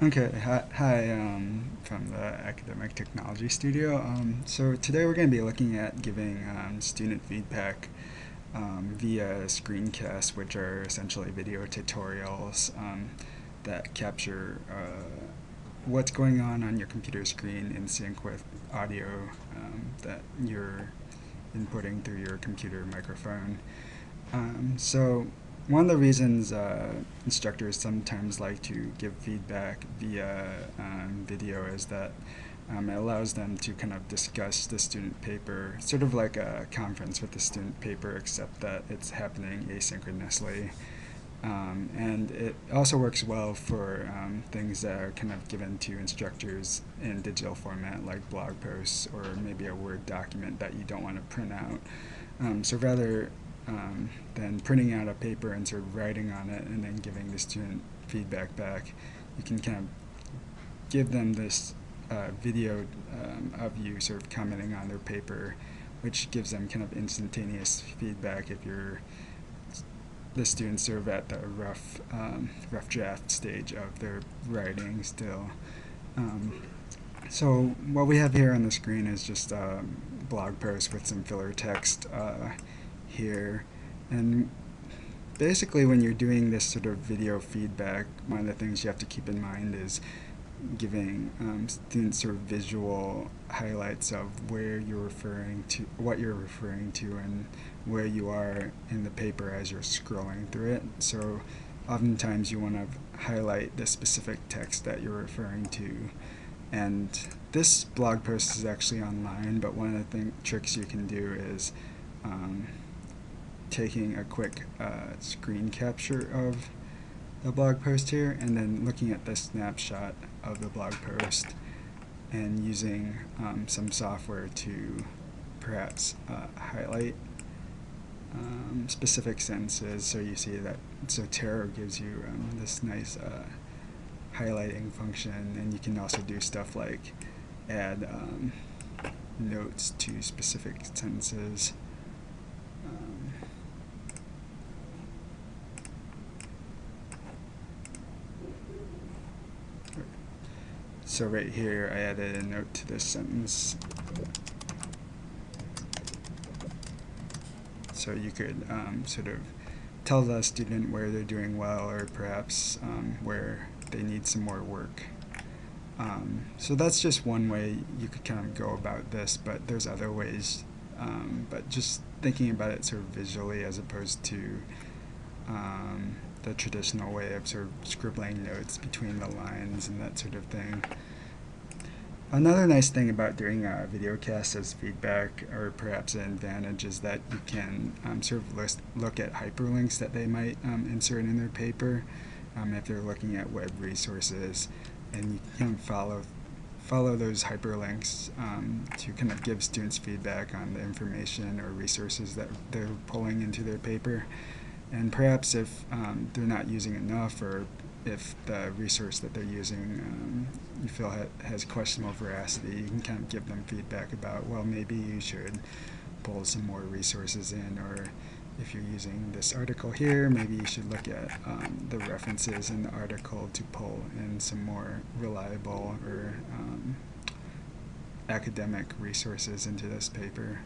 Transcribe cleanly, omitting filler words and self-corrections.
Okay, hi, from the Academic Technology Studio. So today we're going to be looking at giving student feedback via screencasts, which are essentially video tutorials that capture what's going on your computer screen in sync with audio that you're inputting through your computer microphone. So one of the reasons instructors sometimes like to give feedback via video is that it allows them to kind of discuss the student paper, sort of like a conference with the student paper, except that it's happening asynchronously. And it also works well for things that are kind of given to instructors in digital format, like blog posts or maybe a Word document that you don't want to print out. So rather than printing out a paper and sort of writing on it and then giving the student feedback back, you can kind of give them this video of you sort of commenting on their paper, which gives them kind of instantaneous feedback if you're the students sort of at the rough draft stage of their writing still. Um, so what we have here on the screen is just a blog post with some filler text here. And basically when you're doing this sort of video feedback, one of the things you have to keep in mind is giving students sort of visual highlights of where you're referring to, what you're referring to, and where you are in the paper as you're scrolling through it. So oftentimes you want to highlight the specific text that you're referring to. And this blog post is actually online, but one of the tricks you can do is taking a quick screen capture of the blog post here and then looking at the snapshot of the blog post and using some software to perhaps highlight specific sentences. So you see that, so Tarot gives you this nice highlighting function, and you can also do stuff like add notes to specific sentences. So right here, I added a note to this sentence. So you could sort of tell the student where they're doing well, or perhaps where they need some more work. So that's just one way you could kind of go about this, but there's other ways. But just thinking about it sort of visually as opposed to the traditional way of sort of scribbling notes between the lines and that sort of thing. Another nice thing about doing a video cast as feedback, or perhaps an advantage, is that you can sort of look at hyperlinks that they might insert in their paper if they're looking at web resources, and you can follow those hyperlinks to kind of give students feedback on the information or resources that they're pulling into their paper. And perhaps if they're not using enough, or if the resource that they're using you feel has questionable veracity, you can kind of give them feedback about, well, maybe you should pull some more resources in, or if you're using this article here, maybe you should look at the references in the article to pull in some more reliable or academic resources into this paper.